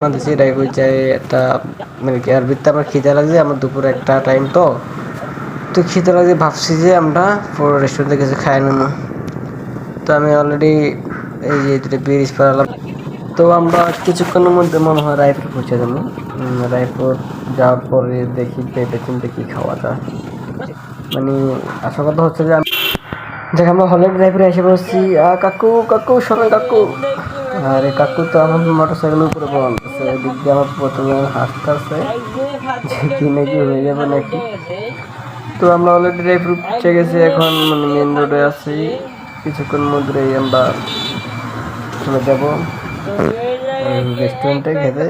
দিছি রায়পুর যাই একটা মানে কি আর বিত্তে আমার খিদে লাগছে, আমার দুপুর একটা টাইম তো খিদে লাগছে, ভাবছি যে আমরা পুরো রেস্টুরেন্টে কিছু খাই নেবো। তো আমি অলরেডি এই যে ব্রিজ পারালাম। তো আমরা কিছুক্ষণের মধ্যে মনে হয় রায়পুর পৌঁছে যাবো। রায়পুর যাওয়ার পরে দেখি ভেবে চিন্তে কি খাওয়া যায়। মানে আসল কথা হচ্ছে যে দেখ আমরা অলরেডি রায়পুরে এসে বসছি। কাকু কাকু শোনেন কাকু। আরে কাকু তো আমার মোটর সাইকেলের উপরে বলতেছে, এদিক দিয়ে আমার প্রথমে হাসতেছে যে কি নাকি হয়ে যাবে নাকি। তো আমরা অলরেডি রায়পুর পৌঁছে গেছি, এখন মানে মেন রোডে আছি। কিছুক্ষণ মধ্যেই আমরা চলে যাব রেস্টুরেন্টে খেতে।